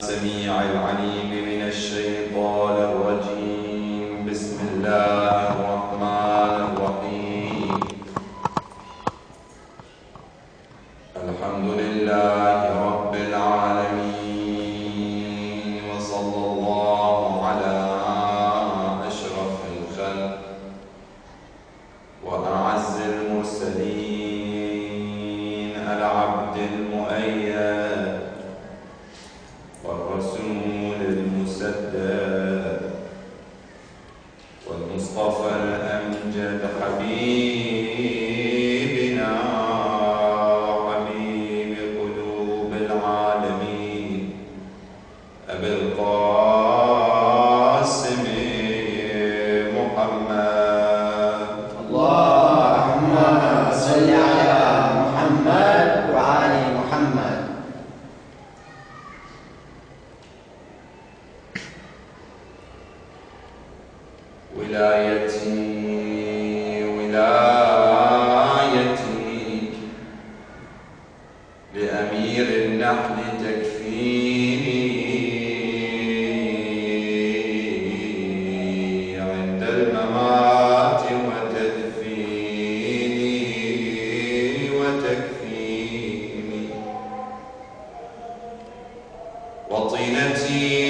السميع العليم من الشيطان الرجيم. بسم الله الرحمن الرحيم. الحمد لله رب العالمين، وصلى الله على أشرف الخلق وأعز المرسلين، العبد المؤيد والرسول المسدد والمصطفى الأمجد، حبيبنا وحبيب قلوب العالمين، أبي القاسم محمد. اللهم صل على محمد وآل محمد. ولايتي لأمير النحل تكفيني عند الممات، وتدفيني وتكفيني، وطينتي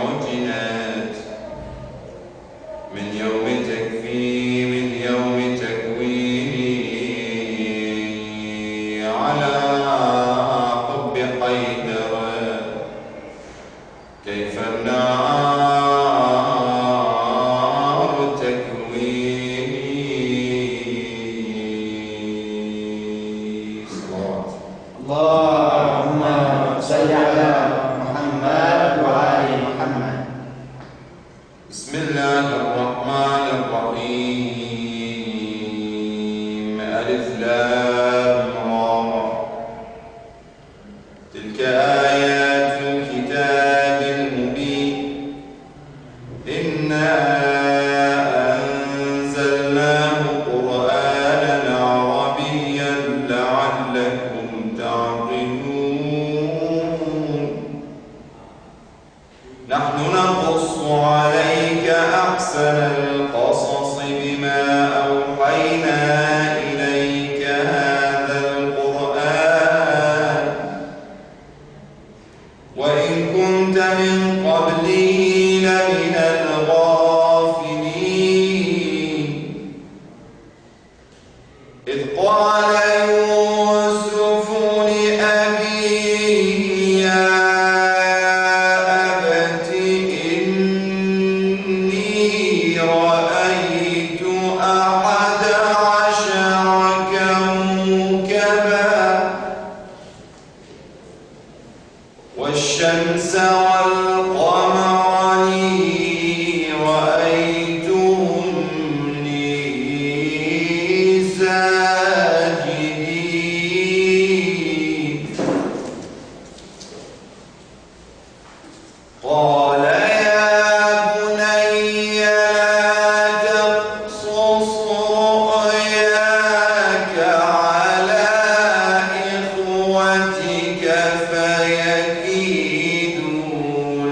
عجنت من يوم تكويني على حب حيدر. كيف النار تكويني. صلوات اللهم صل على محمد وآل محمد. بسم الله الرحمن الرحيم. ألف لام را. تلك آيات الكتاب المبين. إنا أنزلناه قرآنا عربيا لعلكم تعقلون. نحن نقص عليك أحسن القصص بما أوحينا إليك هذا القرآن، وإن كنت من قبله لمن الغافلين. إذ قال يوسف لأبيه يا أبت إني رأيت 11 كوكبا والشمس والقمر لي رأيتهم لي ساجدين. قال يا بني لا تقصص رؤياك على إخوتك فيكيدوا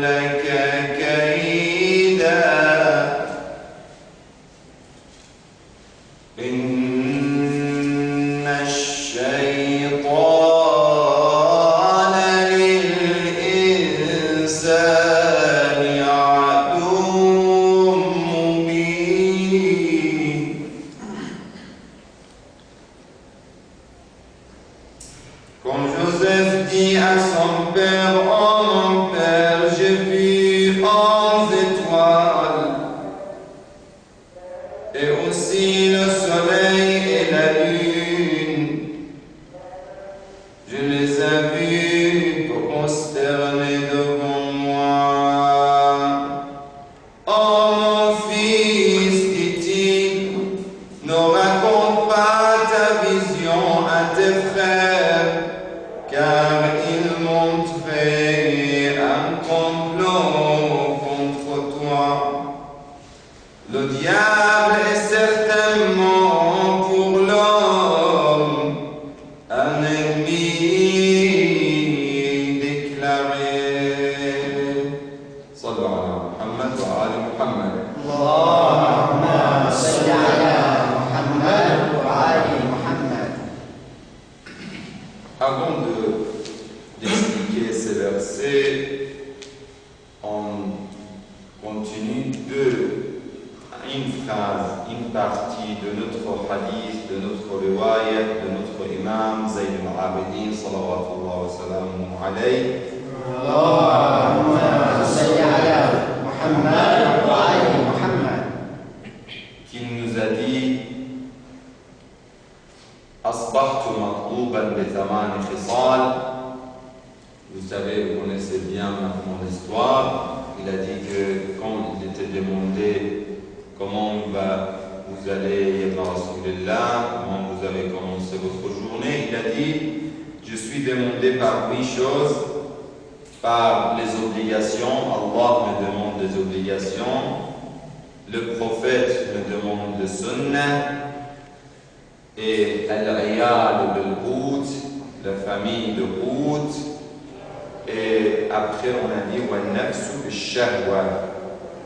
لك كيدا. إن الشيطان للإنسان عدو مبين. Comme Joseph dit à son père, oh mon père, j'ai vu 11 étoiles, et aussi le soleil et la lune. Je les ai vus prosterner devant moi. Oh mon fils, dit-il, ne raconte pas ta vision à tes frères, car ils m'ont fait un complot contre toi. Le diable est certainement pour l'homme un ennemi ennemis déclarés. Sallu ala Muhammad wa ali Muhammad. Allahumma salli ala Muhammad wa ali Muhammad. Avant d'expliquer ces versets, on continue une phrase, une partie de notre hadith, de notre riwayat, de notre imam Zayn al-Abidin, salawatullah wa salamu alayhi. Allahumma salli ala Muhammad wa ali Muhammad. Qui nous a dit أصبحت مطلوبا بثمان خصال. Vous savez, vous connaissez bien maintenant l'histoire. Il a dit que quand il était demandé comment vous allez, ya Rasulullah, comment vous avez commencé votre journée, il a dit, je suis demandé par 8 choses, par les obligations, Allah me demande des obligations, le prophète me demande le sunnah, et al-Riyal bil-Hout, la famille de Hout, et après on a dit wa-nafsu bil-shahwa.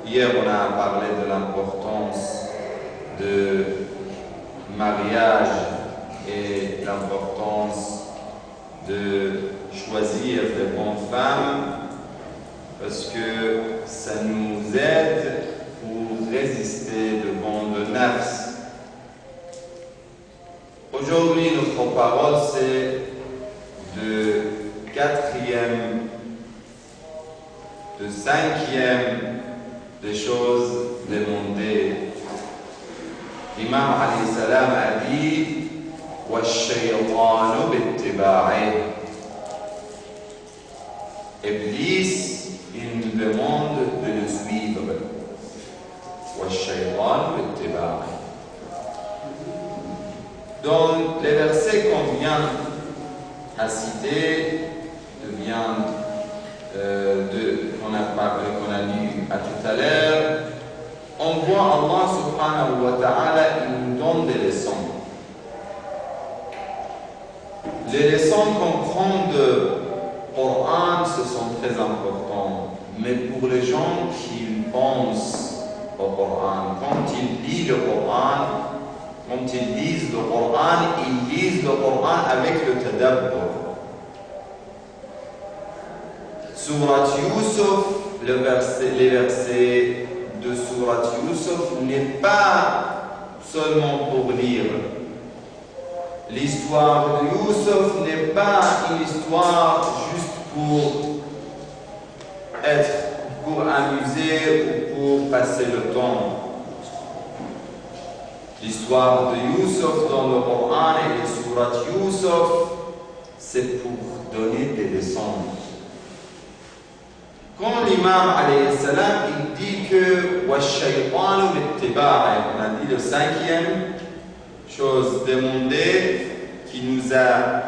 Hier on a parlé de l'importance de mariage et l'importance de choisir les bonnes femmes parce que ça nous aide pour résister devant le nafs. Aujourd'hui, notre parole, c'est de 5e des choses demandées. L'imam alayhi salam a dit wa shaytanu bittiba'i. Iblis, il nous demande de le suivre. Wa shaytanu bittiba'i. Dans les versets qu'on vient à citer, qu'on a lu à tout à l'heure, on voit Allah subhanahu wa ta'ala, il nous donne des leçons. Les leçons qu'on prend du Coran, ce sont très importants. Mais pour les gens qui pensent au Coran, quand ils lisent le Coran, ils lisent le Coran avec le tadabbur. Surat Yusuf, les versets de Surat Yusuf n'est pas seulement pour lire. L'histoire de Yusuf n'est pas une histoire juste pour amuser ou pour passer le temps. L'histoire de Yusuf dans le Coran et les Surat Yusuf, c'est pour donner des leçons. Quand l'imam alayhi salam il dit que wa shaytanu bittiba'i, on a dit le 5e chose demandée qui nous a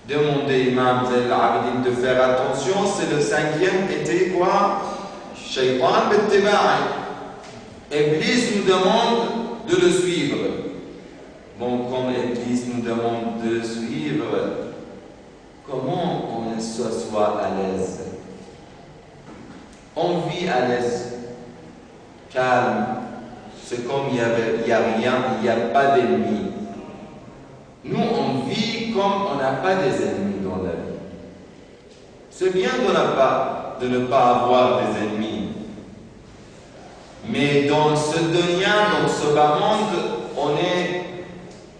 demandé l'imam Zayn al-Abidin de faire attention, c'est le 5e était quoi? Shaytan bittiba'i. Iblis nous demande de le suivre. Bon, quand Iblis nous demande de le suivre, comment on soit à l'aise? On vit à l'aise, calme, c'est comme il n'y a rien, il n'y a pas d'ennemis. Nous, on vit comme on n'a pas des ennemis dans la vie. C'est bien de ne pas avoir des ennemis. Mais dans ce dunya, dans ce bas monde,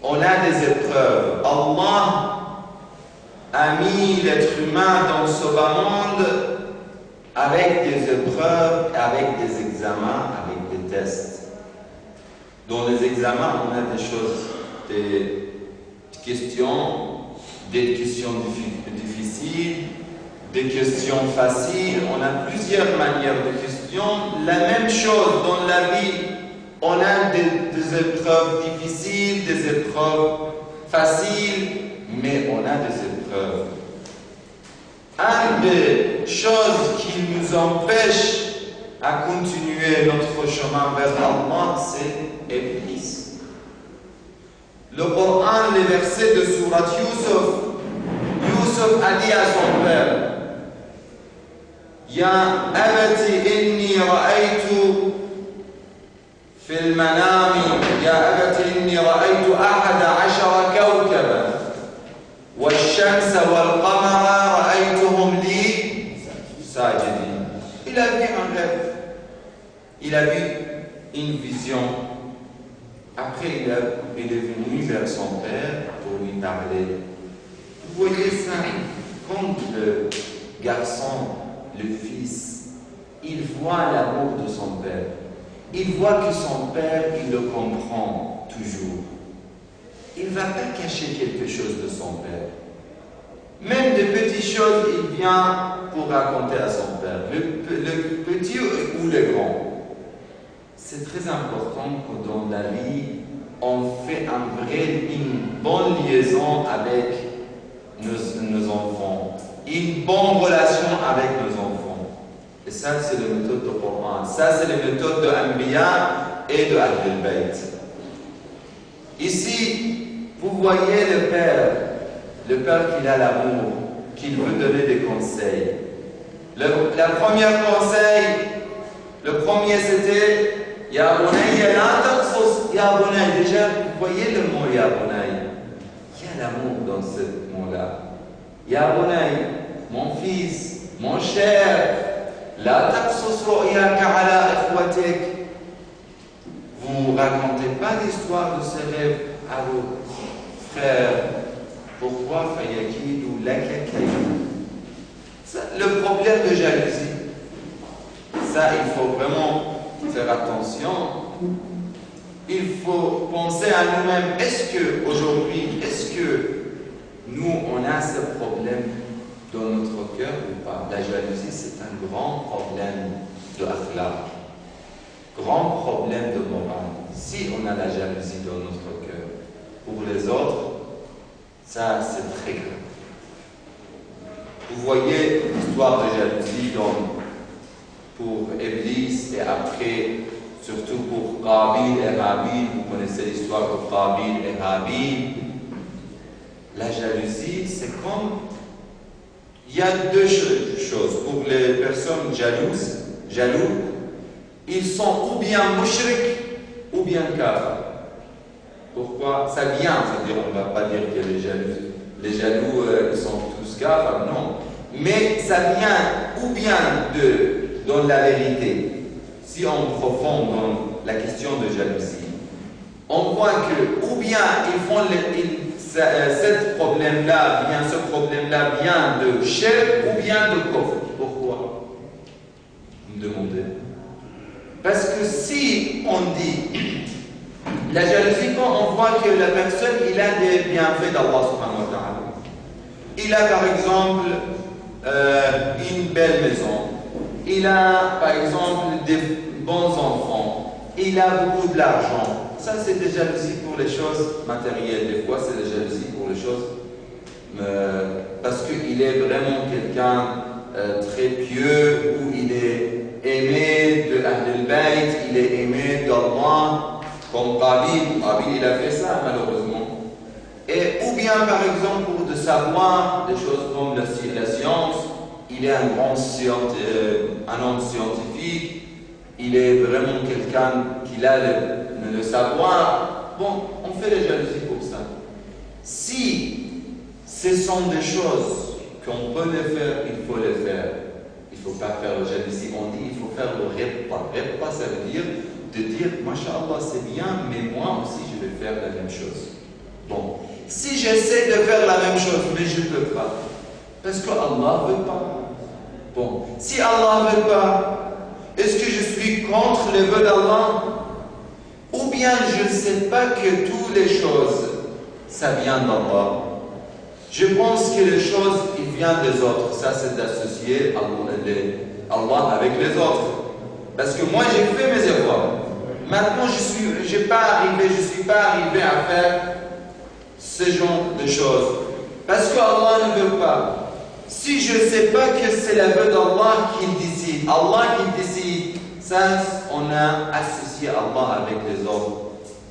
on a des épreuves. Allah a mis l'être humain dans ce bas monde avec des épreuves, avec des examens, avec des tests. Dans les examens, on a des choses, des questions difficiles, des questions faciles. On a plusieurs manières de questions. La même chose dans la vie, on a des épreuves difficiles, des épreuves faciles, mais on a des épreuves. Une des choses qui nous empêche à continuer notre chemin vers Allah, c'est Iblis. Le Coran, les versets de Surat Yusuf dit à son père, Ya abati inni ra'aytu fil manami, Ya abati inni ra'aytu ahada ashara kawkaban, والشمس والقمر رأيتهم لي ساجدين. Il a vu un rêve, il a vu une vision. Après, il est venu vers son père pour lui parler. Vous voyez ça, quand le garçon, le fils, il voit l'amour de son père, il voit que son père, il le comprend toujours. Il ne va pas cacher quelque chose de son père. Même des petites choses, il vient pour raconter à son père, le petit ou le grand. C'est très important que dans la vie, on fait une bonne liaison avec nos enfants, une bonne relation avec nos enfants. Et ça, c'est la méthode du Coran. Ça, c'est la méthode de Anbiya et de Ahlul Bayt. Ici, vous voyez le père qui a l'amour, qui veut donner des conseils. Le premier c'était Ya Bunayya la taqsus, Ya Bunayya. Déjà, vous voyez le mot Ya Bunayya. Il y a l'amour dans ce mot-là. Ya Bunayya, mon fils, mon cher, la taqsus ru'yaka ala ikhwatik. Vous ne racontez pas l'histoire de ce rêve à vos frères. Pourquoi Fayakid ou Lakakayou? Le problème de jalousie, ça il faut vraiment faire attention. Il faut penser à nous-mêmes. Est-ce que aujourd'hui, est-ce que nous on a ce problème dans notre cœur ou pas? La jalousie, c'est un grand problème de akhlaq, grand problème de morale. Si on a la jalousie dans notre cœur, pour les autres, ça, c'est très grave. Vous voyez l'histoire de jalousie pour Iblis et après, surtout pour Qabil et Habil. Vous connaissez l'histoire de Qabil et Habil. La jalousie, c'est comme... Il y a deux choses. Pour les personnes jaloux, ils sont ou bien mushrik ou bien kafir. Pourquoi? Ça vient, c'est-à-dire on ne va pas dire que les jaloux ils sont tous kafirs, non. Mais ça vient ou bien dans la vérité. Si on profonde dans la question de jalousie, on voit que ou bien ils font ce problème-là vient de shirk ou bien de kufr. Pourquoi? Vous me demandez. Parce que si on dit la jalousie, quand on voit que la personne, il a des bienfaits d'Allah subhanahu wa ta'ala. Il a par exemple une belle maison. Il a par exemple des bons enfants. Il a beaucoup de l'argent. Ça, c'est des jalousies pour les choses matérielles. Des fois, c'est des jalousies pour les choses parce qu'il est vraiment quelqu'un très pieux, où il est aimé de Ahlul Bayt, il est aimé d'Allah. Comme Qabil, il a fait ça malheureusement. Ou bien par exemple pour de savoir des choses comme la science, il est un homme scientifique, il est vraiment quelqu'un qui a le savoir. Bon, on fait les jalousies pour ça. Si ce sont des choses qu'on peut les faire, il faut les faire. Il ne faut pas faire la jalousie. On dit il faut faire le ribta. Ribta, ça veut dire de dire, Masha'Allah, c'est bien, mais moi aussi, je vais faire la même chose. Bon, si j'essaie de faire la même chose, mais je ne peux pas, parce que Allah ne veut pas. Bon, si Allah ne veut pas, est-ce que je suis contre les vœux d'Allah? Ou bien je ne sais pas que toutes les choses, ça vient d'Allah. Je pense que les choses, ils viennent des autres. Ça, c'est d'associer Allah avec les autres. Parce que moi, j'ai fait mes efforts. Maintenant, je ne suis pas arrivé à faire ce genre de choses. Parce que Allah ne veut pas. Si je ne sais pas que c'est la vœu d'Allah qui décide, Allah qui décide, ça, on a associé Allah avec les autres.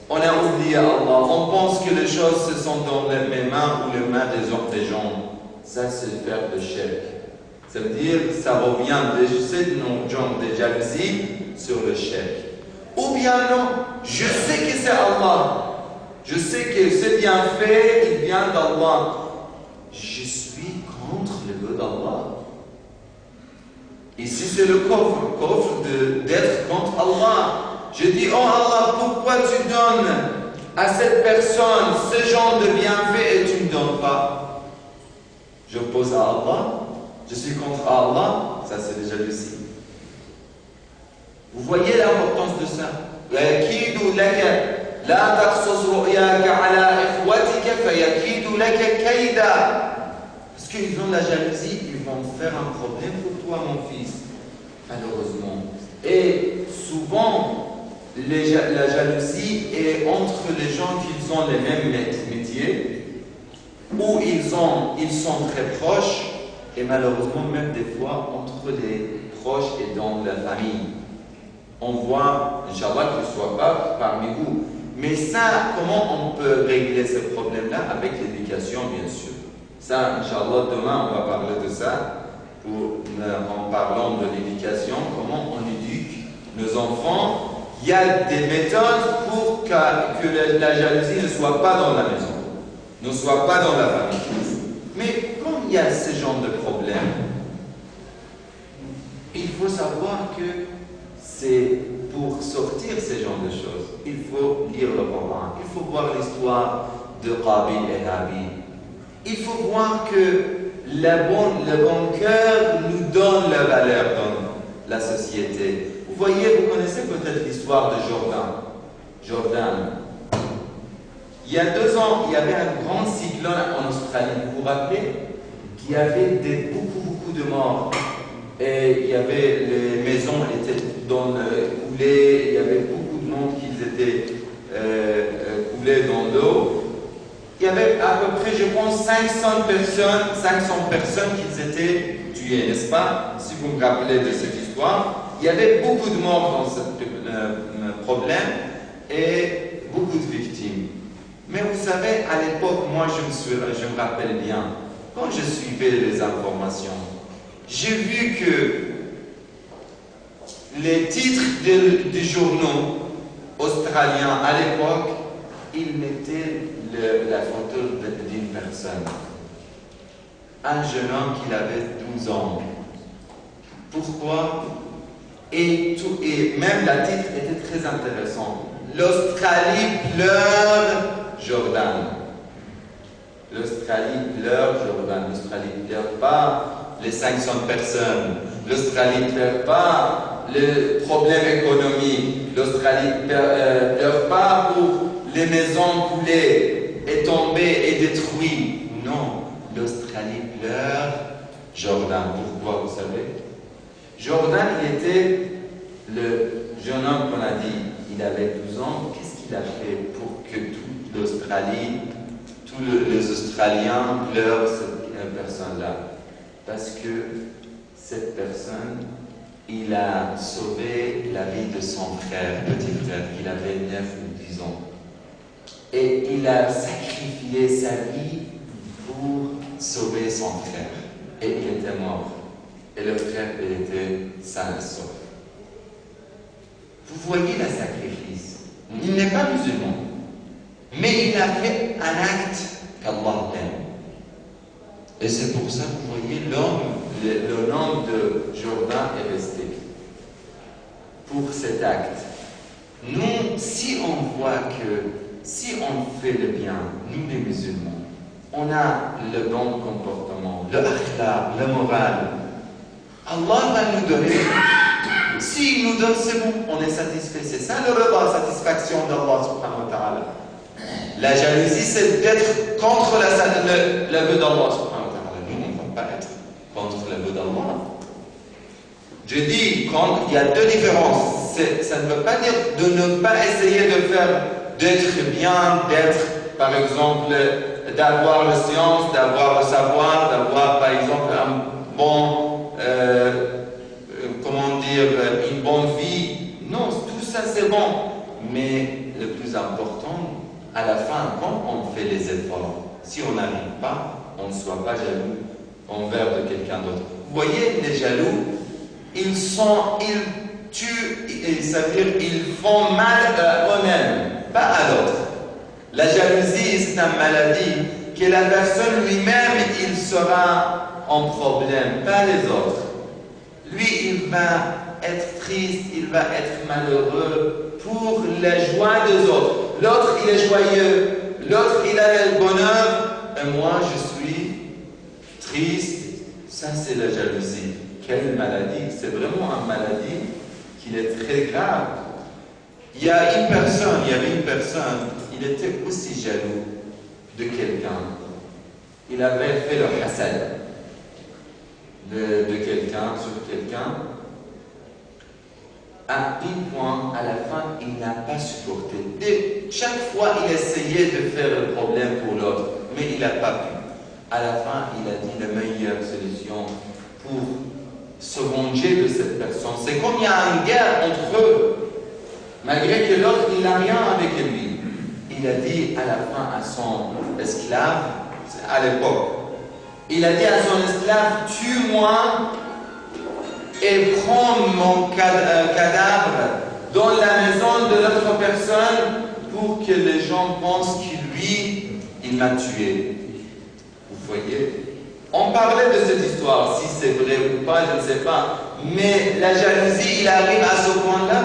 On a oublié Allah. On pense que les choses se sont dans mes mains ou les mains des autres gens. ça c'est faire le shirk. Ça veut dire, ça revient de ce genre de jalousie sur le shirk. Ou bien non, je sais que c'est Allah. Je sais que ce bienfait, il vient d'Allah. Je suis contre le vœu d'Allah. Ici, c'est le coffre d'être contre Allah. Je dis, oh Allah, pourquoi tu donnes à cette personne ce genre de bienfait et tu ne donnes pas? Je pose à Allah, je suis contre Allah, ça c'est déjà jalousie. Vous voyez l'importance de ça? لا تقصص رؤياك على إخوتك فيكيدوا لك كيدا. Parce qu'ils ont la jalousie, ils vont faire un problème pour toi, mon fils, malheureusement. Et souvent, la jalousie est entre les gens qui ont les mêmes métiers, ou ils sont très proches, et malheureusement même des fois entre les proches et dans la famille. On voit, Inch'Allah, qu'il ne soit pas parmi vous. Mais ça, comment on peut régler ce problème-là? Avec l'éducation, bien sûr. Ça, Inch'Allah, demain, on va parler de ça, en parlant de l'éducation, comment on éduque nos enfants. Il y a des méthodes pour que la jalousie ne soit pas dans la maison, ne soit pas dans la famille. Mais quand il y a ce genre de problème, il faut savoir que c'est pour sortir ces genres de choses. Il faut lire le Coran, il faut voir l'histoire de Qabil et Habil. Il faut voir que le bon cœur nous donne la valeur dans la société. Vous voyez, vous connaissez peut-être l'histoire de Jordan. Il y a 2 ans, il y avait un grand cyclone en Australie. Vous vous rappelez? Qui avait beaucoup de morts. Et il y avait, les maisons étaient coulées, il y avait beaucoup de monde qui étaient coulés dans l'eau. Il y avait à peu près, je pense, 500 personnes qui étaient tuées, n'est-ce pas? Si vous me rappelez de cette histoire, il y avait beaucoup de morts dans ce problème et beaucoup de victimes. Mais vous savez, à l'époque, moi je me rappelle bien, quand je suivais les informations, j'ai vu que les titres des journaux australiens à l'époque, ils mettaient la photo d'une personne. Un jeune homme qui avait 12 ans. Pourquoi? Et même la titre était très intéressant. L'Australie pleure Jordan. L'Australie pleure Jordan. L'Australie ne pleure pas les 500 personnes. L'Australie ne pleure pas les problèmes économiques. L'Australie ne pleure pas pour les maisons coulées et tombées et détruites. Non, l'Australie pleure Jordan. Pourquoi, vous savez? Jordan, il était le jeune homme qu'on a dit, il avait 12 ans. Qu'est-ce qu'il a fait pour que toute l'Australie, tous les Australiens pleurent cette personne-là? Parce que cette personne, il a sauvé la vie de son frère, petit frère, qu'il avait 9 ou 10 ans. Et il a sacrifié sa vie pour sauver son frère. Et il était mort. Et le frère, il était sain et sauf. Vous voyez le sacrifice. Il n'est pas musulman. Mais il a fait un acte qu'Allah aime. Et c'est pour ça que vous voyez le nom de Jordan est resté. Pour cet acte. Nous, si on voit que, si on fait le bien, nous les musulmans, on a le bon comportement, le akhlaq, le moral. Allah va nous donner. S'il nous donne, c'est bon, on est satisfait. C'est ça le repas, la satisfaction d'Allah subhanahu wa ta'ala. La jalousie, c'est d'être contre le vœu d'Allah subhanahu wa ta'ala. Nous, on ne peut pas être contre le vœu d'Allah. Je dis, il y a 2 différences. Ça ne veut pas dire de ne pas essayer d'être bien, d'être, par exemple, d'avoir la science, d'avoir le savoir, d'avoir, par exemple, un bon, une bonne vie. Non, tout ça c'est bon. Mais le plus important, à la fin, quand on fait les efforts, si on n'arrive pas, on ne soit pas jaloux envers de quelqu'un d'autre. Vous voyez, les jaloux, ils tuent, ça veut dire ils font mal à eux-mêmes, pas à l'autre. La jalousie, c'est une maladie que la personne lui-même, il sera en problème, pas les autres. Lui, il va être triste, il va être malheureux pour la joie des autres. L'autre, il est joyeux, l'autre, il a le bonheur, et moi, je suis triste. Ça, c'est la jalousie. Quelle maladie! C'est vraiment une maladie qui est très grave. Il y avait une personne, il était aussi jaloux de quelqu'un. Il avait fait le hasad de quelqu'un sur quelqu'un. À un point, à la fin, il n'a pas supporté. Et chaque fois, il essayait de faire le problème pour l'autre, mais il n'a pas pu. À la fin, il a dit la meilleure solution pour se venger de cette personne. C'est comme il y a une guerre entre eux, malgré que l'autre, il n'a rien avec lui. Il a dit à la fin à son esclave, à l'époque, il a dit à son esclave, tue-moi et prends mon cadavre dans la maison de l'autre personne pour que les gens pensent que lui, il m'a tué. Vous voyez? On parlait de cette histoire, si c'est vrai ou pas, je ne sais pas. Mais la jalousie, il arrive à ce point-là.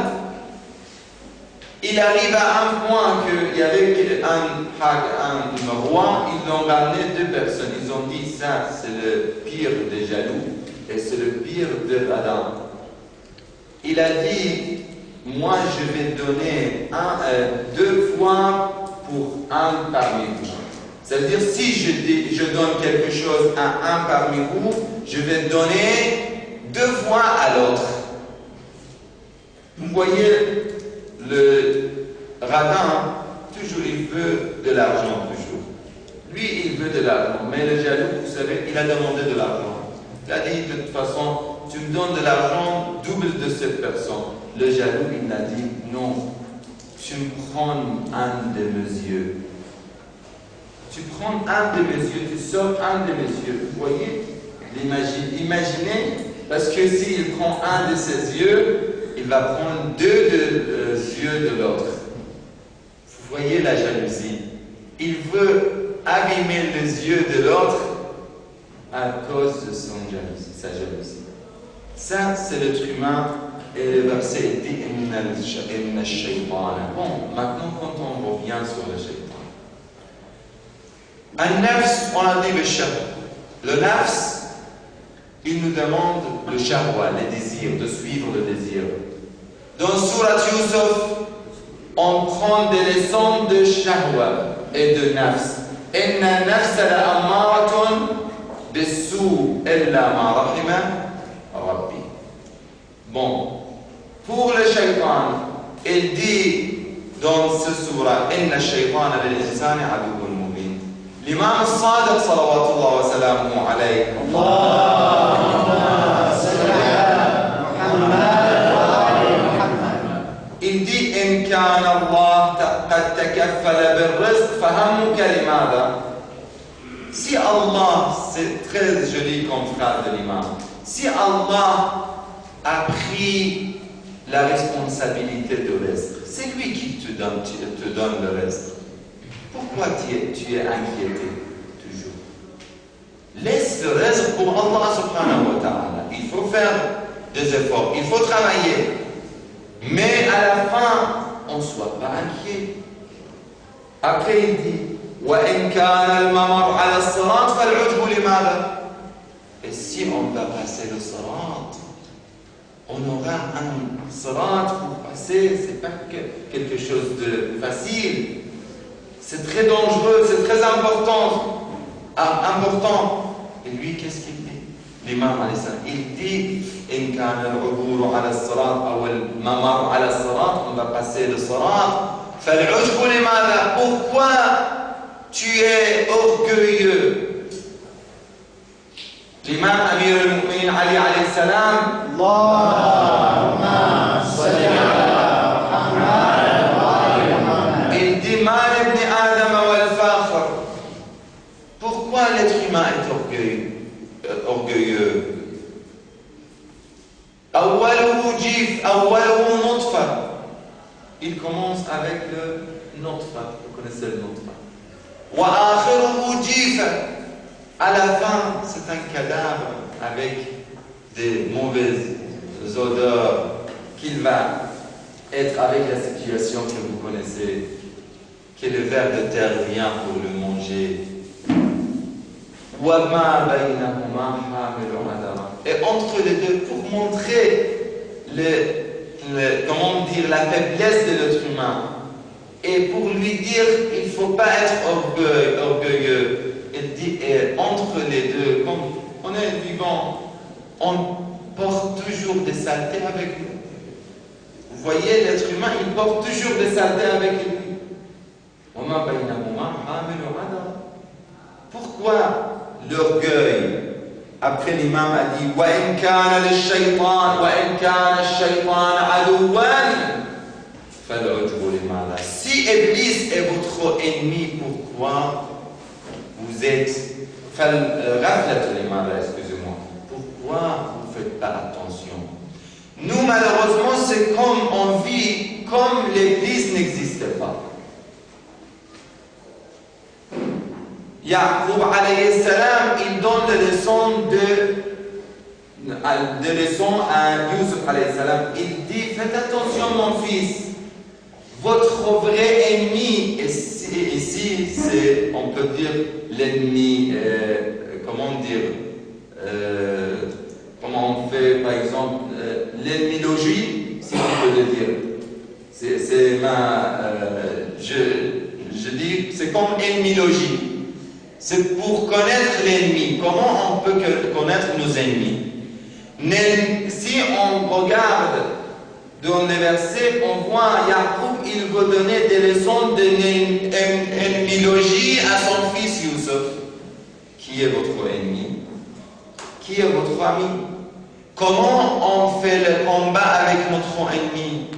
Il arrive à un point qu'il y avait un roi, ils l'ont ramené deux personnes. Ils ont dit, ça, c'est le pire des jaloux et c'est le pire de Adam. Il a dit, moi, je vais donner deux fois pour un parmi vous. Ça veut dire, si je donne quelque chose à un parmi vous, je vais donner deux fois à l'autre. Vous voyez, le radin, toujours, il veut de l'argent, toujours. Lui, il veut de l'argent, mais le jaloux, vous savez, il a demandé de l'argent. Il a dit, de toute façon, tu me donnes de l'argent double de cette personne. Le jaloux, il a dit, non, tu me prends un de mes yeux. Tu prends un de mes yeux, tu sors un de mes yeux. Vous voyez, imaginez, parce que s'il prend un de ses yeux, il va prendre deux yeux de l'autre. Vous voyez la jalousie. Il veut abîmer les yeux de l'autre à cause de sa jalousie. Ça, c'est l'être humain. Et le verset dit Inna shaytana. Bon, maintenant, quand on revient sur le shaytan. Un nafs, on a dit le shahwa. Le nafs, il nous demande le shahwa, les désirs, de suivre le désir. Dans Surat Yusuf, on prend des leçons de shahwa et de nafs. Inna nafsa la ammaratun bisu illa ma rahima rabbi. Bon, pour le shaytan, il dit dans ce surah, Inna shaytana lil insani aduwwun mubin. L'imam al-Sadiq, salawatullah wa salamuhu alayhi, il dit إن كان الله قد تكفل بالرزق فهمك لماذا؟ Si Allah, c'est très joli comme phrase de l'imam, si Allah a pris la responsabilité du reste, c'est lui qui te donne le reste. Pourquoi tu es inquiété toujours? Laisse le reste pour Allah subhanahu wa ta'ala. Il faut faire des efforts, il faut travailler. Mais à la fin, on ne soit pas inquiet. Après, il dit وَإِنْ كَانَ الْمَمَرُ عَلَى الصِّرَاطِ فَالْعُجْبُ لِمَاذَا? Et si on va passer le sirat, on aura un sirat pour passer, c'est pas quelque chose de facile. C'est très dangereux, c'est très important. Et lui, qu'est-ce qu'il dit? L'imam il dit إن كان العبور على الصراط أو الممر على الصراط, on va passer le sirat. فالعجب لماذا? Pourquoi tu es orgueilleux? L'imam Amir al-Mu'minin Ali alayhi salam, Allahumma salli ala Muhammad, il dit mal ibn Adam wal fakhr. Pourquoi l'être humain est orgueilleux. أوله جيف أوله نطفة. Il commence avec le nutfa. Vous connaissez le nutfa. وآخره جيف. À la fin, c'est un cadavre avec des mauvaises odeurs qu'il va être avec la situation que vous connaissez, que le ver de terre vient pour le manger. Et entre les deux, pour montrer comment dire, la faiblesse de l'être humain, et pour lui dire il ne faut pas être orgueilleux, il dit, et entre les deux, comme on est vivant, on porte toujours des saletés avec nous. Vous voyez, l'être humain, il porte toujours des saletés avec lui. Pourquoi l'orgueil? Après l'imam a dit وَإِنْ كَانَ لِلشَّيْطَانِ وَإِنْ كَانَ الشَّيْطَانَ عَدُوًّا فَالْعُجْبُ لِمَاذَا. Si Iblis est votre ennemi, pourquoi vous êtes excusez-moi, pourquoi vous ne faites pas attention? Nous, malheureusement, c'est comme on vit comme l'Église n'existait pas. Yaqub alayhi salam, il donne des leçons à Yusuf alayhi salam. Il dit, faites attention mon fils, votre vrai ennemi, ici c'est, on peut dire, l'ennemi, comment on fait par exemple, l'ennemi logique, si on peut le dire. Je dis, c'est comme ennemi logique. C'est pour connaître l'ennemi. Comment on peut connaître nos ennemis? Si on regarde dans les versets, on voit Yaqub, il veut donner des leçons d'ennemologie à son fils Youssef. Qui est votre ennemi? Qui est votre ami? Comment on fait le combat avec notre ennemi?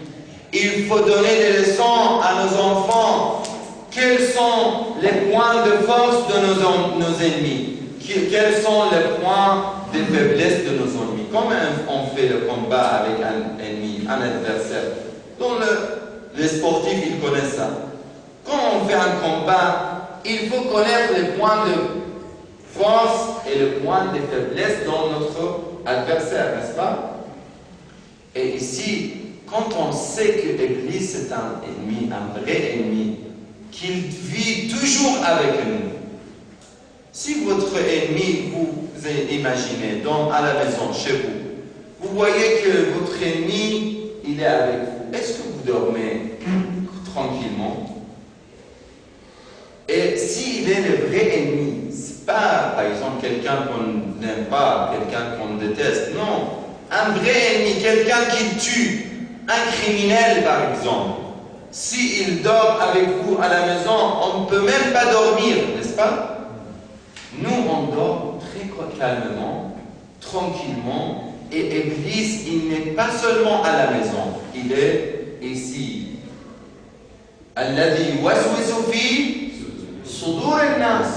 Il faut donner des leçons à nos enfants. Quels sont les points de force de nos ennemis? Quels sont les points de faiblesse de nos ennemis? Comment on fait le combat avec un ennemi, un adversaire? Donc les sportifs, ils connaissent ça. Quand on fait un combat, il faut connaître les points de force et les points de faiblesse dans notre adversaire, n'est-ce pas? Et ici, quand on sait que l'Église est un ennemi, un vrai ennemi, qu'il vit toujours avec nous. Si votre ennemi, vous imaginez, à la maison, chez vous, vous voyez que votre ennemi, il est avec vous. Est-ce que vous dormez tranquillement? Et s'il est le vrai ennemi, c'est pas, par exemple, quelqu'un qu'on n'aime pas, quelqu'un qu'on déteste, non. Un vrai ennemi, quelqu'un qui tue, un criminel, par exemple. S'il dort avec vous à la maison, on ne peut même pas dormir, n'est-ce pas? Nous, on dort très calmement, tranquillement, et Iblis, il n'est pas seulement à la maison, il est ici. Alladhi waswisu fi sudur an-nas.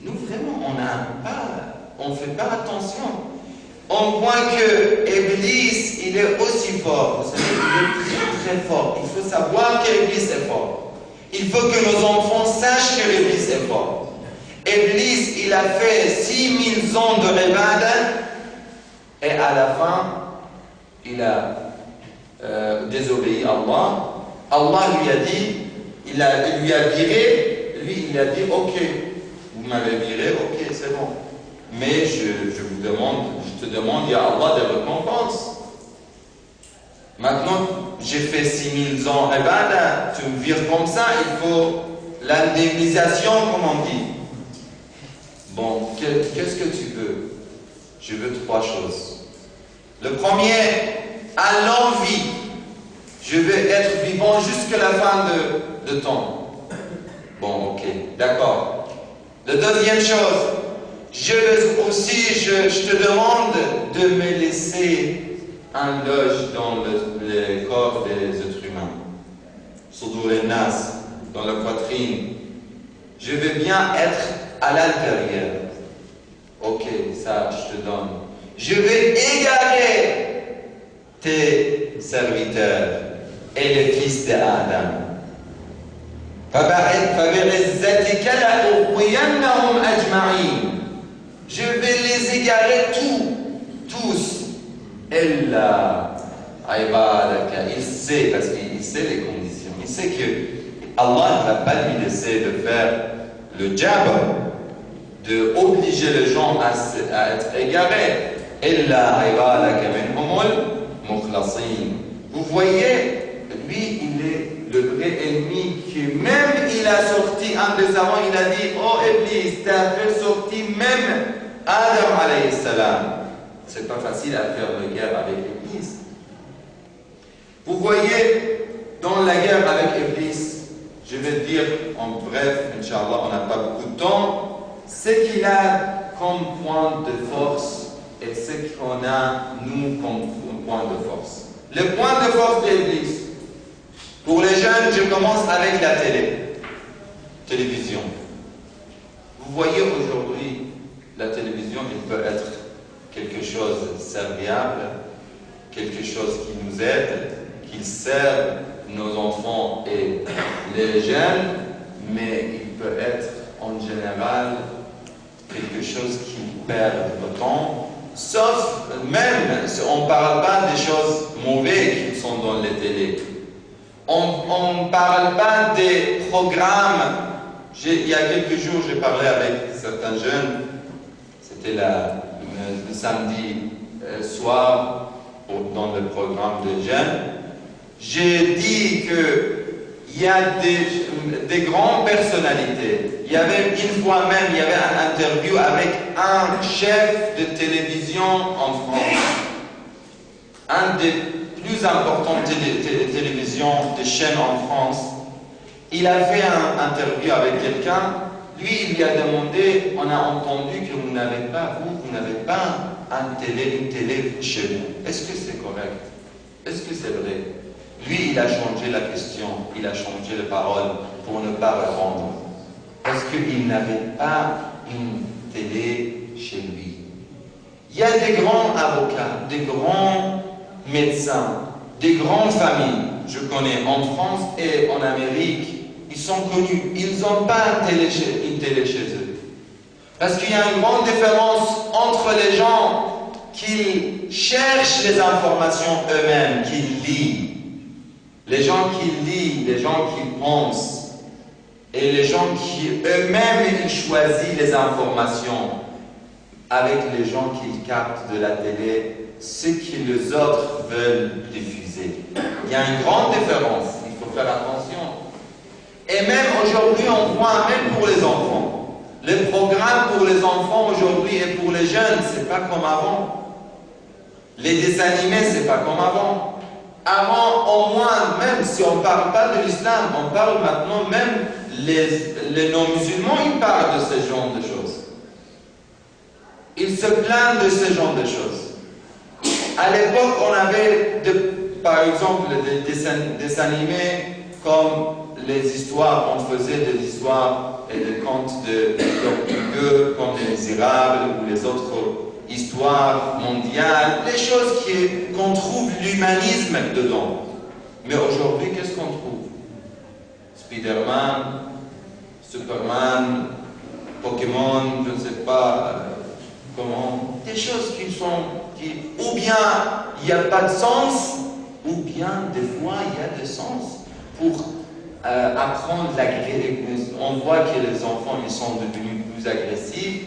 Nous, vraiment, on ne fait pas attention. On voit que Iblis, il est aussi fort. Vous savez, il est très très fort. Il faut savoir qu'Iblis est fort. Il faut que nos enfants sachent que Iblis est fort. Iblis, il a fait 6000 ans de ibadah et à la fin, il a désobéi à Allah. Allah lui a dit, il lui a viré, lui il a dit, ok, vous m'avez viré, ok, c'est bon. Mais je te demande, ya Allah, des récompenses. Maintenant, j'ai fait 6000 ans ibadah, tu me vires comme ça, il faut l'indemnisation, comme on dit. Bon, qu'est-ce que tu veux? Je veux 3 choses. Le premier, à l'envie. Je veux être vivant jusqu'à la fin de temps. Bon, ok, d'accord. La deuxième chose, je te demande de me laisser un loge dans le corps des êtres humains. Sudur an-nas, dans la poitrine. Je veux bien être à l'intérieur. Ok, ça je te donne. Je vais égarer tes serviteurs et les fils d'Adam. Je vais les égarer tous. Il sait, parce qu'il sait les conditions. Il sait que Allah ne va pas lui laisser de faire le jabr, de obliger les gens à être égarés. Vous voyez, lui, il est le vrai ennemi qui même il a sorti, un des savants, il a dit, oh Iblis, t'as fait sortir même Adam alayhi salam. C'est pas facile à faire la guerre avec Iblis. Vous voyez, dans la guerre avec Iblis, je vais dire en bref, Inch'Allah, on n'a pas beaucoup de temps, ce qu'il a comme point de force et ce qu'on a, nous, comme point de force. Le point de force d'Iblis, pour les jeunes, je commence avec la télévision. Vous voyez aujourd'hui, la télévision, il peut être quelque chose de serviable, quelque chose qui nous aide, qui sert nos enfants et les jeunes, mais il peut être en général quelque chose qui perd le temps, sauf même si on ne parle pas des choses mauvaises qui sont dans les télés. On ne parle pas des programmes. Il y a quelques jours, j'ai parlé avec certains jeunes, c'était le samedi soir dans le programme de jeunes. J'ai dit qu'il y a des grandes personnalités. Il y avait une fois même, il y avait une interview avec un chef de télévision en France, un des plus importantes télévisions, des chaînes en France. Il a fait une interview avec quelqu'un. Lui, il lui a demandé, on a entendu que vous n'avez pas une télé chez vous. Est-ce que c'est correct? Est-ce que c'est vrai? Lui, il a changé la question, il a changé les paroles pour ne pas répondre. Parce qu'il n'avait pas une télé chez lui. Il y a des grands avocats, des grands médecins, des grandes familles, je connais en France et en Amérique, ils sont connus, ils n'ont pas une télé chez eux. Parce qu'il y a une grande différence entre les gens qui cherchent les informations eux-mêmes, qui lisent. Les gens qui lisent, les gens qui pensent, et les gens qui eux-mêmes choisissent les informations, avec les gens qui captent de la télé, ce que les autres veulent diffuser. Il y a une grande différence, il faut faire attention. Et même aujourd'hui, on voit, même pour les enfants, les programmes pour les enfants aujourd'hui et pour les jeunes, c'est pas comme avant. Les dessins animés, c'est pas comme avant. Avant, au moins, même si on ne parle pas de l'islam, on parle maintenant, même les non-musulmans, ils parlent de ce genre de choses. Ils se plaignent de ce genre de choses. À l'époque, on avait, par exemple, des dessins animés comme les histoires, on faisait des histoires et des contes de Hugo, comme Les Misérables ou les autres histoires mondiales, les choses qu'on trouve l'humanisme dedans. Mais aujourd'hui, qu'est-ce qu'on trouve? Spider-Man, Superman, Pokémon, je ne sais pas comment. Des choses ou bien il n'y a pas de sens, ou bien des fois il y a des sens. Pour apprendre l'agression, on voit que les enfants ils sont devenus plus agressifs.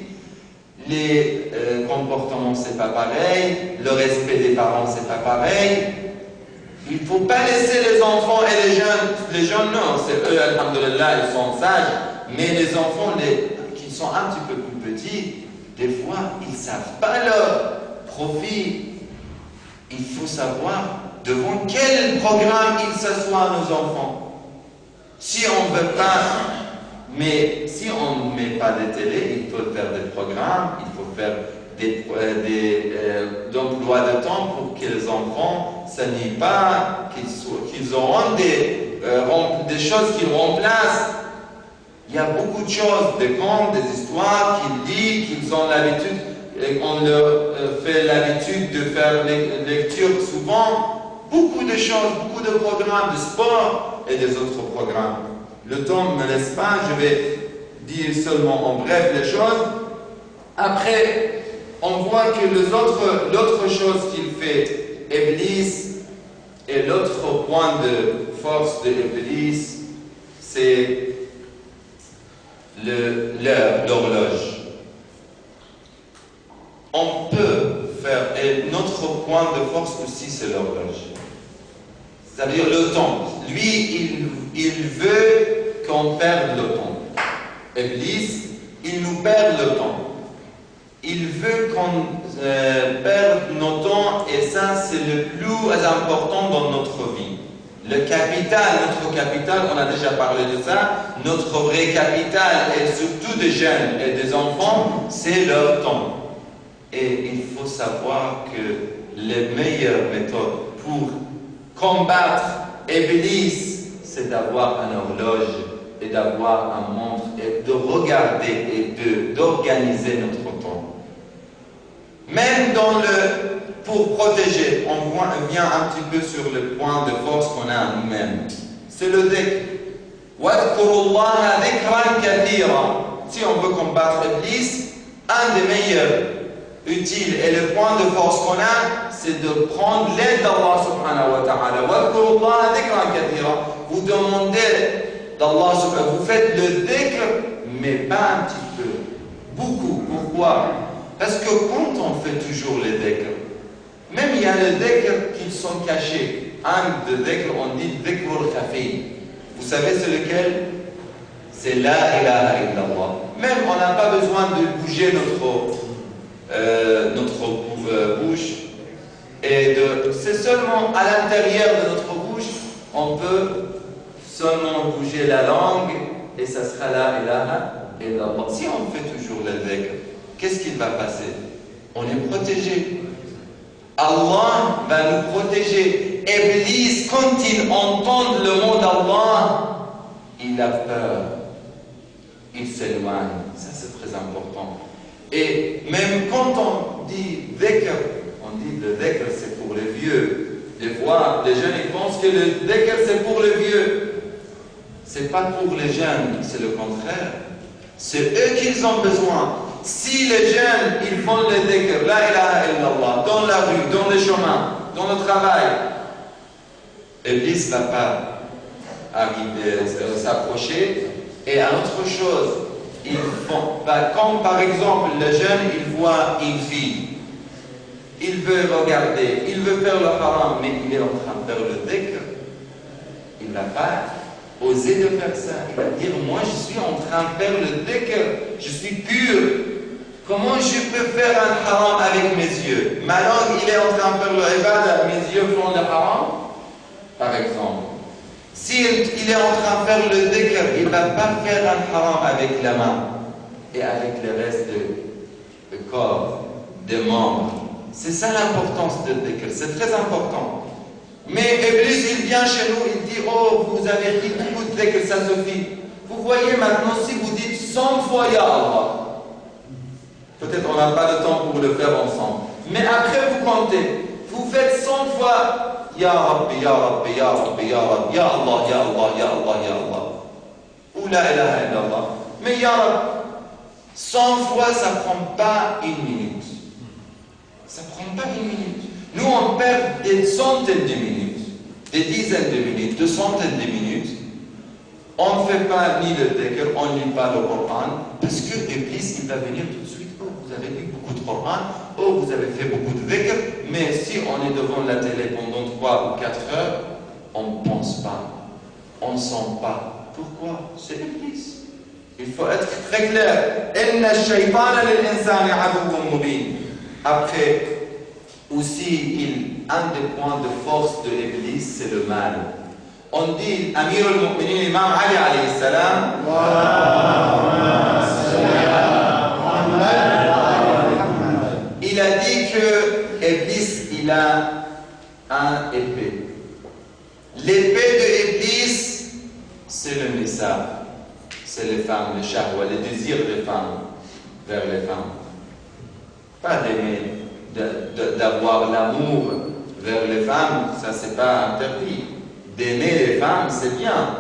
Les comportements, c'est pas pareil. Le respect des parents, c'est pas pareil. Il ne faut pas laisser les enfants et les jeunes. Les jeunes, non, c'est eux, alhamdoulilah, ils sont sages. Mais les enfants qui sont un petit peu plus petits, des fois, ils ne savent pas leur profit. Il faut savoir devant quel programme ils s'assoient, nos enfants. Si on ne veut pas. Mais si on ne met pas de télé, il faut faire des programmes, il faut faire des emplois de temps pour que les enfants s'ennuient pas, qu'ils auront des choses qu'ils remplacent. Il y a beaucoup de choses, des contes, des histoires qu'ils lisent, qu'ils ont l'habitude. on leur fait l'habitude de faire les lectures souvent, beaucoup de choses, beaucoup de programmes de sport et des autres programmes. Le temps ne me laisse pas, je vais dire seulement en bref les choses. Après, on voit que l'autre chose qu'il fait, Iblis, et l'autre point de force de Iblis, c'est l'horloge. On peut faire, et notre point de force aussi, c'est l'horloge. C'est-à-dire le temps. Lui, il veut qu'on perde le temps. Iblis, il nous perd le temps. Il veut qu'on perde nos temps, et ça, c'est le plus important dans notre vie. Le capital, notre capital, on a déjà parlé de ça, notre vrai capital, et surtout des jeunes et des enfants, c'est leur temps. Et il faut savoir que les meilleures méthodes pour combattre Iblis, c'est d'avoir une horloge et d'avoir un montre et de regarder et d'organiser notre temps. Même pour protéger, on vient un petit peu sur le point de force qu'on a à nous-mêmes. C'est le dhikr. وَاذْكُرُوا ذِكْرًا كَثِيرًا. Si on veut combattre Iblis, un des meilleurs utiles et le point de force qu'on a, c'est de prendre l'aide d'Allah subhanahu wa ta'ala. وَاذْكُرُوا ذِكْرًا كَثِيرًا. Vous demandez d'Allah subhanahu, vous faites le dhikr, mais pas un petit peu, beaucoup. Pourquoi? Parce que quand on fait toujours les dhikr, même il y a les dhikr qui sont cachés. Un de dhikr, on dit dhikr al-khafi. Vous savez c'est lequel? C'est la ilaha illallah. Même on n'a pas besoin de bouger notre bouche. Et c'est seulement à l'intérieur de notre bouche, on peut seulement bouger la langue et ça sera la ilaha illallah. Si on fait toujours le dhikr, qu'est-ce qu'il va passer? On est protégé. Allah va nous protéger. Iblis, quand il entend le mot d'Allah, il a peur. Il s'éloigne. Ça, c'est très important. Et même quand on dit dhikr, on dit le dhikr, c'est pour les vieux. Des fois, les jeunes, ils pensent que le dhikr, c'est pour les vieux. C'est pas pour les jeunes, c'est le contraire. C'est eux qu'ils ont besoin. Si les jeunes, ils font le dhikr, la ilaha illallah, dans la rue, dans les chemins, dans le travail, Iblis ne va pas arriver, s'approcher. Et à autre chose, ils font, comme par exemple, le jeune, il voit une fille, il veut regarder, il veut faire le haram, mais il est en train de faire le dhikr, il ne va pas oser de faire ça. Il va dire, moi je suis en train de faire le dhikr, je suis pur. Comment je peux faire un haram avec mes yeux? Ma langue, il est en train de faire le ibadah, mes yeux font le haram, par exemple. S'il est en train de faire le dhikr, il ne va pas faire un haram avec la main et avec le reste du corps, des membres. C'est ça l'importance du dhikr, c'est très important. Mais Iblis, il vient chez nous, il dit, oh, vous avez dit beaucoup de dhikr, ça suffit. Vous voyez maintenant, si vous dites 100 fois Ya Allah, peut-être on n'a pas de temps pour le faire ensemble. Mais après, vous comptez. Vous faites 100 fois Ya Rabbi, Ya Rabbi, Ya Rabbi, Ya Rabbi, Ya Allah, Ya Allah, Ya Allah, Ya Allah. Ou La ilaha illallah. Mais Ya Rabbi, 100 fois, ça ne prend pas une minute. Ça ne prend pas une minute. Nous, on perd des centaines de minutes, des dizaines de minutes, des centaines de minutes. On ne fait pas ni le dhikr, on ne lit pas le Coran, parce que Iblis, il va venir tout de suite. Oh, vous avez lu beaucoup de Coran, oh, vous avez fait beaucoup de dhikr, mais si on est devant la télé pendant 3 ou 4 heures, on ne pense pas, on ne sent pas. Pourquoi? C'est Iblis. Il faut être très clair. Inna ash-shaytana lil-insani aduwwun mubin. Après, aussi, un des points de force de l'Iblis, c'est le mal. On dit, Amir al-Mu'minin, Imam Ali alayhi salam, il a dit que Iblis, il a un épée. L'épée de Iblis, c'est le nisa, c'est les femmes, les shahwa, les désirs des femmes vers les femmes. Pas d'aimer, d'avoir l'amour vers les femmes, ça c'est pas interdit. D'aimer les femmes, c'est bien,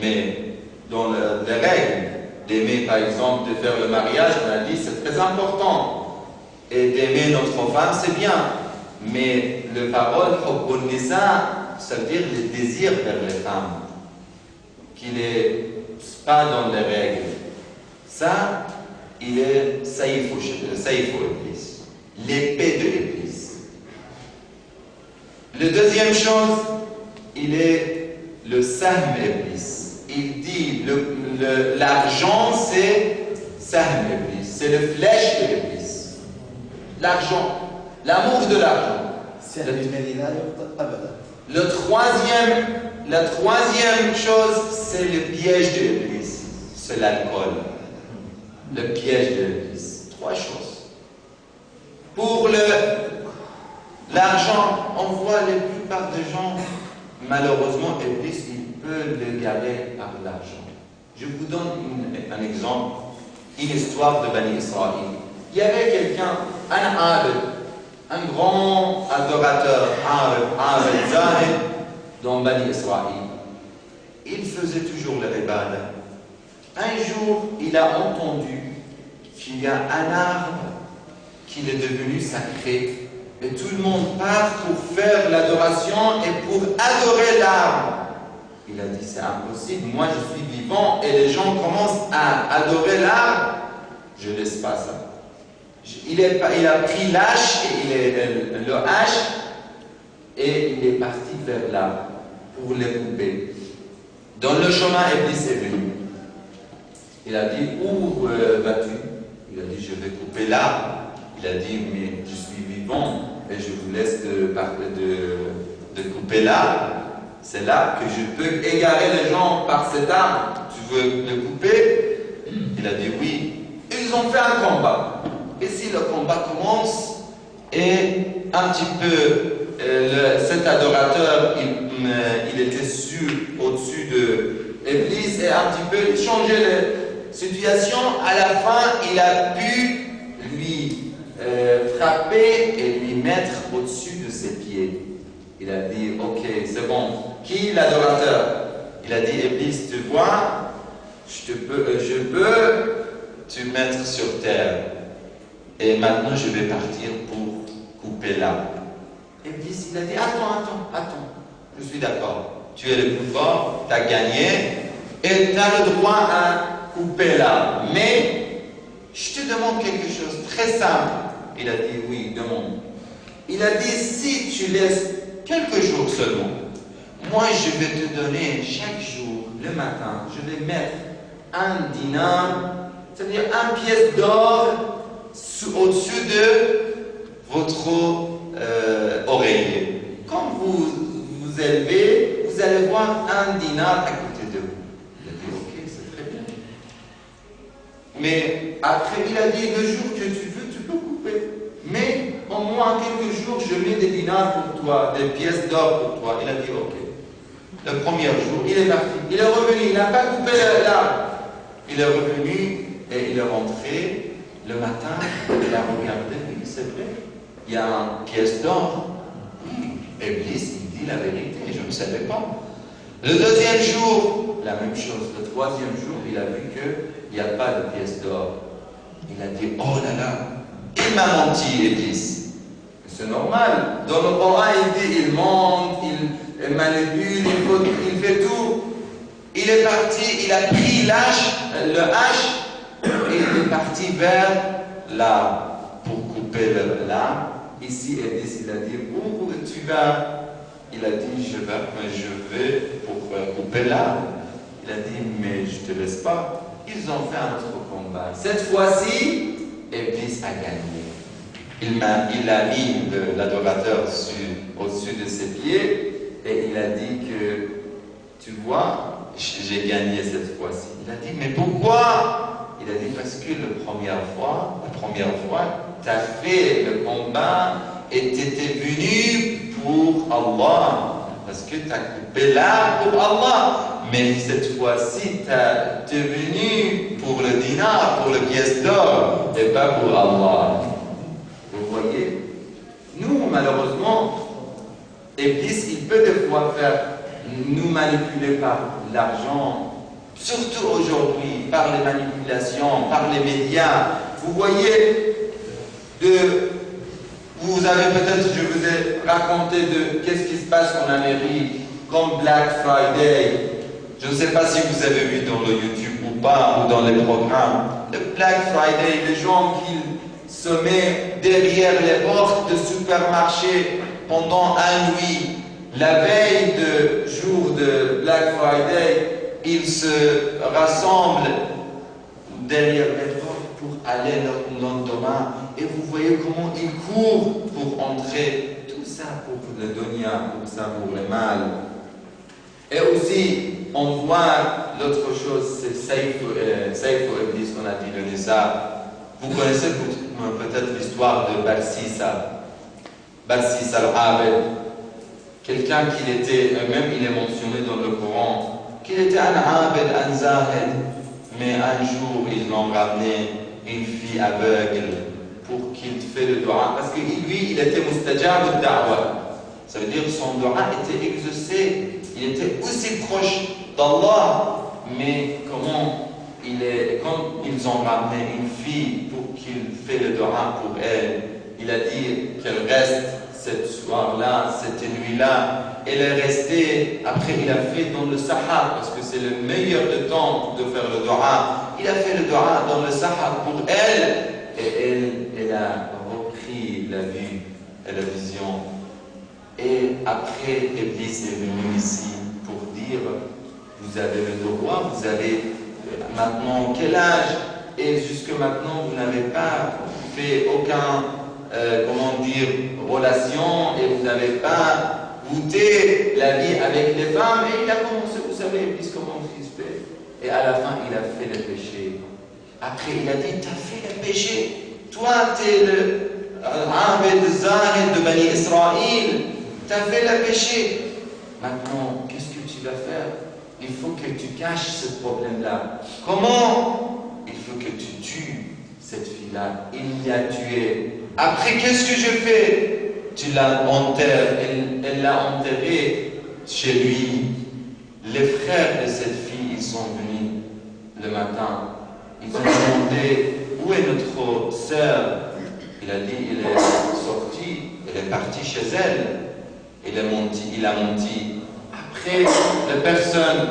mais dans les règles, d'aimer par exemple, de faire le mariage, on a dit c'est très important. Et d'aimer notre femme, c'est bien. Mais le parole, ça veut dire le désir vers les femmes, qu'il n'est pas dans les règles. Ça, il est saïfou Iblis, l'épée de l'Iblis. La deuxième chose, il est le sahm Iblis. Il dit l'argent c'est sahm Iblis, c'est le flèche de l'Iblis. L'argent, l'amour de l'argent. La troisième chose, c'est le piège de l'Iblis, c'est l'alcool. Le piège de l'Iblis. Trois choses. Pour l'argent, on voit la plupart des gens, malheureusement, Iblis, il peut le garer par l'argent. Je vous donne un exemple, une histoire de Bani Israël. Il y avait quelqu'un, un Abed, un grand adorateur, Abed Zahid, dans Bani Israël. Il faisait toujours le ibadah. Un jour, il a entendu qu'il y a un arbre qui est devenu sacré et tout le monde part pour faire l'adoration et pour adorer l'arbre. Il a dit c'est impossible, moi je suis vivant et les gens commencent à adorer l'arbre, je ne laisse pas ça. Il a pris l'âche et il est parti vers l'arbre pour le couper. Dans le chemin, Iblis est venu. Il a dit, où vas-tu? Il a dit, je vais couper l'arbre. Il a dit, mais je suis vivant et je vous laisse de couper l'arbre. C'est là que je peux égarer les gens par cet arbre. Tu veux le couper? Il a dit, oui. Ils ont fait un combat. Et si le combat commence, et un petit peu, cet adorateur, il était au-dessus de l'Église et un petit peu, il changeait la situation. À la fin, il a pu lui frapper et lui mettre au-dessus de ses pieds. Il a dit, ok, c'est bon. Qui l'adorateur? Il a dit, Iblis, tu vois, je peux te mettre sur terre. Et maintenant, je vais partir pour couper l'arbre. Iblis, il a dit, attends, je suis d'accord. Tu es le plus fort, tu as gagné, et tu as le droit à couper l'arbre. Mais, je te demande quelque chose très simple. Il a dit, oui, demande. Il a dit, si tu laisses quelques jours seulement, moi, je vais te donner chaque jour, le matin, je vais mettre un dinar, c'est-à-dire une pièce d'or au-dessus de votre oreiller. Quand vous vous élevez, vous allez voir un dinar à côté de vous. Il a dit, ok, c'est très bien. Mais après, il a dit, le jour que tu veux, tu peux couper. Mais au moins quelques jours, je mets des dinars pour toi, des pièces d'or pour toi. Il a dit, ok. Le premier jour, il est parti. Il est revenu, il n'a pas coupé l'arbre. Il est revenu et il est rentré. Le matin, il a regardé, oui, c'est vrai, il y a une pièce d'or. Oui, Iblis, il dit la vérité, je ne savais pas. Le deuxième jour, la même chose. Le troisième jour, il a vu qu'il n'y a pas de pièce d'or. Il a dit, oh là là, il m'a menti, Iblis. C'est normal. Dans le Coran, il dit, il monte, il manipule, il fait tout. Il est parti, il a pris le hache, et il est parti vers l'arbre pour couper l'arbre. Ici, Iblis, il a dit, où tu vas? Il a dit, je vais pour couper l'arbre. Il a dit, mais je ne te laisse pas. Ils ont fait un autre combat. Cette fois-ci, Iblis a gagné. Il a mis l'adorateur au-dessus de ses pieds et il a dit que, tu vois, j'ai gagné cette fois-ci. Il a dit, mais pourquoi? Il a dit, parce que la première fois, tu as fait le combat et tu étais venu pour Allah. Parce que tu as coupé l'arbre pour Allah. Mais cette fois-ci, tu es venu pour le dinar, pour le pièce d'or, et pas pour Allah. va faire nous manipuler par l'argent, surtout aujourd'hui, par les manipulations, par les médias. Vous voyez, vous avez peut-être, je vous ai raconté de qu'est-ce qui se passe en Amérique, comme Black Friday. Je ne sais pas si vous avez vu dans le YouTube ou pas, ou dans les programmes. Le Black Friday, les gens qui se mettent derrière les portes de supermarchés pendant un nuit. La veille de jour de Black Friday, ils se rassemblent derrière les portes pour aller le lendemain. Et vous voyez comment ils courent pour entrer. Tout ça pour le dunya, pour ça pour le mal. Et aussi, on voit l'autre chose, c'est Saïf Iblis, on a dit le Nisa. Vous connaissez peut-être l'histoire de Barsisa al-Abed. Quelqu'un qui était, même il est mentionné dans le Coran, qu'il était un Abed, un Zahid. Mais un jour, ils l'ont ramené une fille aveugle pour qu'il fasse le dua. Parce que lui, il était mustajab al-da'wa. Ça veut dire que son dua était exaucé. Il était aussi proche d'Allah, mais quand ils ont ramené une fille pour qu'il fasse le dua pour elle, il a dit qu'elle reste cette soir-là, cette nuit-là. Elle est restée, après il a fait dans le Sahara, parce que c'est le meilleur de temps de faire le dua. Il a fait le dua dans le Sahara pour elle, et elle a repris la vue et la vision. Et après, Iblis est venu ici pour dire, vous avez le droit, vous avez maintenant quel âge? Et jusque maintenant, vous n'avez pas fait aucun, relation, et vous n'avez pas goûté la vie avec les femmes. Et il a commencé, vous savez, Iblis comment il se fait. Et à la fin, il a fait le péché. Après, il a dit, tu as fait le péché. Toi, tu es le Abed Zahid de Bani Israël. Tu as fait le péché. Maintenant, qu'est-ce que tu vas faire? Il faut que tu caches ce problème-là. Comment? Il faut que tu tues cette fille-là. Il l'a tuée. Après, qu'est-ce que je fais? Tu l'as enterrée. Elle l'a enterrée chez lui. Les frères de cette fille, ils sont venus le matin. Ils ont demandé, où est notre sœur? Il a dit, il est sorti, elle est partie chez elle. Il a menti. Après, la personne,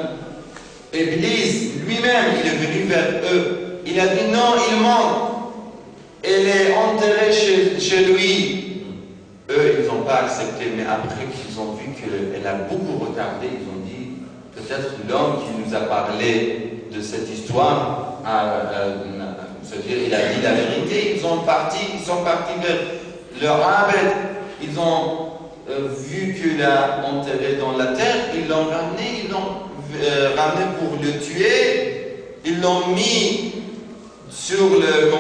Iblis, lui-même, il est venu vers eux. Il a dit non, il ment. Elle est enterrée chez lui. Eux, ils n'ont pas accepté, mais après qu'ils ont vu qu'elle a beaucoup retardé, ils ont dit, peut-être l'homme qui nous a parlé de cette histoire, c'est-à-dire, il a dit la vérité. Ils sont partis vers leur Abed. Ils ont vu qu'il l'a enterré dans la terre, ils l'ont ramené, pour le tuer, ils l'ont mis sur le,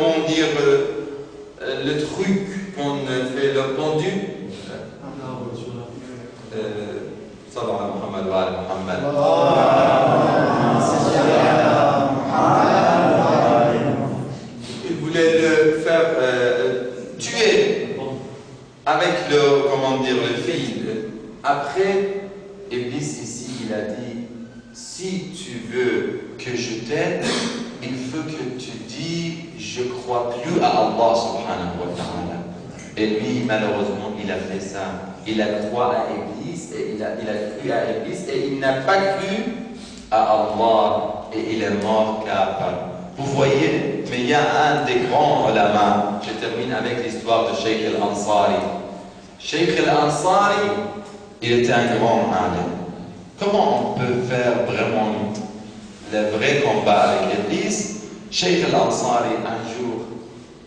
le truc qu'on fait le pendu. Sallallahu Muhammad wa ala Muhammad. Il voulait le faire tuer avec le fil. Après, Iblis ici, il a dit, si tu veux que je t'aide, il faut que tu dis, je crois plus à Allah subhanahu wa ta'ala. Et lui, malheureusement, il a fait ça. Il a cru à Iblis, et il a cru à Iblis, et il n'a pas cru à Allah, et il est mort kafir. Vous voyez, mais il y a un des grands ulama. Je termine avec l'histoire de Sheikh al-Ansari. Sheikh al-Ansari, il était un grand alim. Comment on peut faire vraiment le vrai combat avec Iblis? Sheikh al-Ansari, un jour,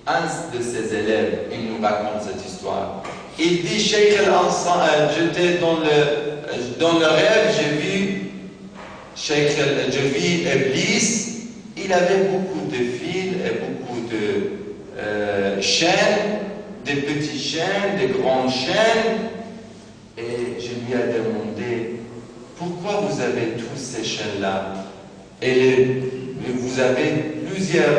un de ses élèves, il nous raconte cette histoire. Il dit, Sheikh al-Ansari, j'étais dans le rêve, j'ai vu Iblis. Il avait beaucoup de fils et beaucoup de chaînes, des petites chaînes, des grandes chaînes. Et je lui ai demandé, pourquoi vous avez tous ces chaînes-là? Et vous avez plusieurs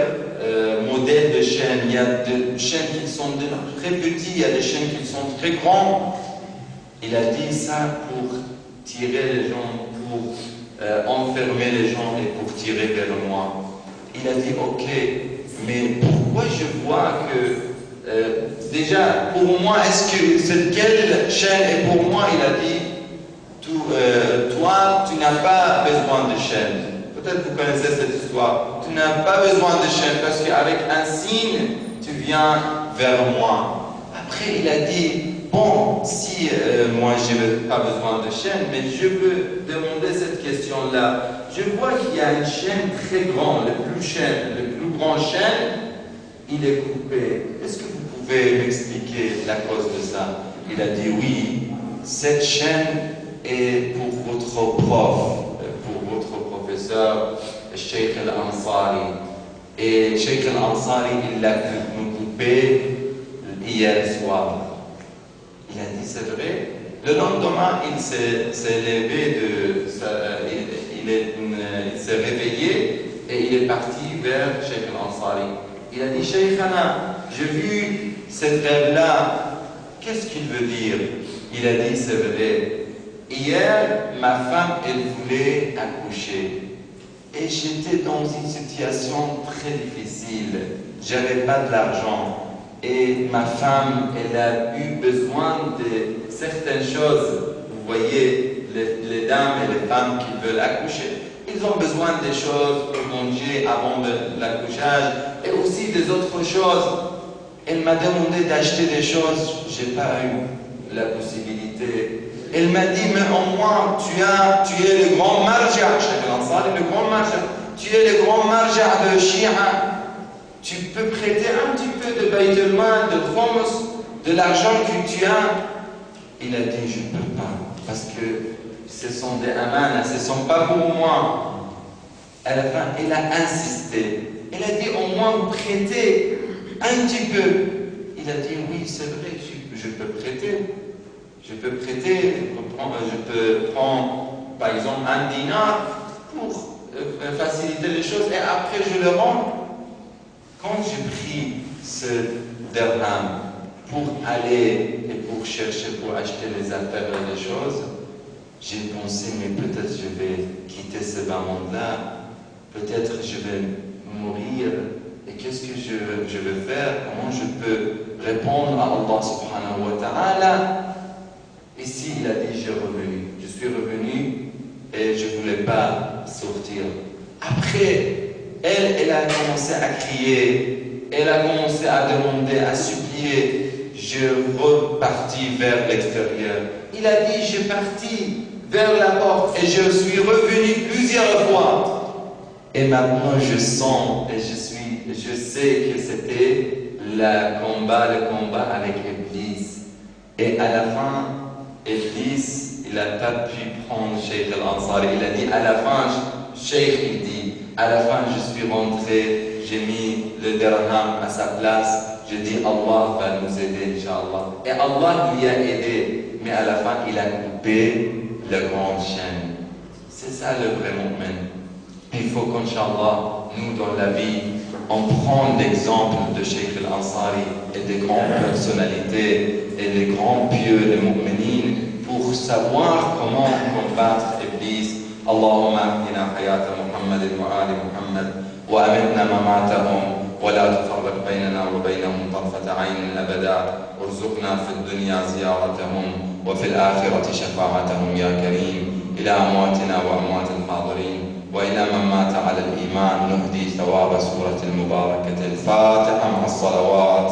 modèles de chaînes. Il y a des chaînes qui sont très petites, il y a des chaînes qui sont très grandes. Il a dit ça pour tirer les gens, pour enfermer les gens et pour tirer vers moi. Il a dit, ok, mais pourquoi je vois que, déjà, pour moi, est-ce que cette quelle chaîne est pour moi? Il a dit, toi, tu n'as pas besoin de chaîne. Peut-être que vous connaissez cette histoire. Tu n'as pas besoin de chaîne parce qu'avec un signe, tu viens vers moi. Après, il a dit, bon, si moi je n'ai pas besoin de chaîne, mais je peux demander cette question-là. Je vois qu'il y a une chaîne très grande, le plus grand chaîne, il est coupé. Est-ce que vous pouvez m'expliquer la cause de ça? Il a dit oui, cette chaîne est pour votre prof, pour votre professeur, Cheikh Al-Ansari. Et Cheikh Al-Ansari, il l'a coupé hier soir. Il a dit, c'est vrai. Le lendemain, il s'est levé, il s'est réveillé et il est parti vers Cheikh Al-Ansari. Il a dit, Cheikhana, j'ai vu cette rêve-là, qu'est-ce qu'il veut dire? Il a dit, c'est vrai. Hier, ma femme, elle voulait accoucher. Et j'étais dans une situation très difficile. J'avais pas de l'argent. Et ma femme, elle a eu besoin de certaines choses. Vous voyez, les dames et les femmes qui veulent accoucher, ils ont besoin des choses pour manger avant l'accouchage et aussi des autres choses. Elle m'a demandé d'acheter des choses, j'ai pas eu la possibilité. Elle m'a dit, mais au moins, tu es le grand marja, Cheikh Al-Ansari, le grand marja. Tu es le grand marja de Shia. Tu peux prêter un petit peu de Bayt al-Mal, de khums, de l'argent que tu as. Il a dit, je ne peux pas, parce que ce sont des amanas, ce ne sont pas pour moi. À la fin, il a insisté. Il a dit, au moins, vous prêtez un petit peu. Il a dit, oui, c'est vrai, je peux prêter. Je peux prêter, je peux prendre, par exemple, un dinar pour faciliter les choses et après je le rends. Quand j'ai pris ce dirham pour aller et pour chercher, pour acheter les affaires et les choses, j'ai pensé, mais peut-être je vais quitter ce bas-monde-là, peut-être je vais mourir, et qu'est-ce que je vais faire? Comment je peux répondre à Allah subhanahu wa ta'ala? Ici, il a dit, je suis revenu et je ne voulais pas sortir. Après, elle a commencé à crier, elle a commencé à demander, à supplier. Je repartis vers l'extérieur. Il a dit, je parti vers la porte et je suis revenu plusieurs fois. Et maintenant, je sens et je sais que c'était le combat avec Iblis. Et à la fin, Iblis, il n'a pas pu prendre Cheikh Al-Ansari. Il a dit, à la fin, Cheikh, il dit, à la fin, je suis rentré, j'ai mis le dirham à sa place, je dis, Allah va nous aider, Inch'Allah. Et Allah lui a aidé, mais à la fin, il a coupé la grande chaîne. C'est ça le vrai mu'min. Il faut qu'Inch'Allah, nous, dans la vie, on prend l'exemple de Cheikh Al-Ansari et des grandes personnalités et les grands pieux, les mu'minines, pour savoir comment combattre Iblis. اللهم اهدنا حياة محمد وآل محمد وأمتنا مماتهم ولا تفرق بيننا وبينهم طرفة عين أبدا وارزقنا في الدنيا زيارتهم وفي الآخرة شفاعتهم يا كريم إلى أمواتنا وأموات الحاضرين وإلى من مات على الإيمان نهدي ثواب سورة المباركة الفاتحة مع الصلوات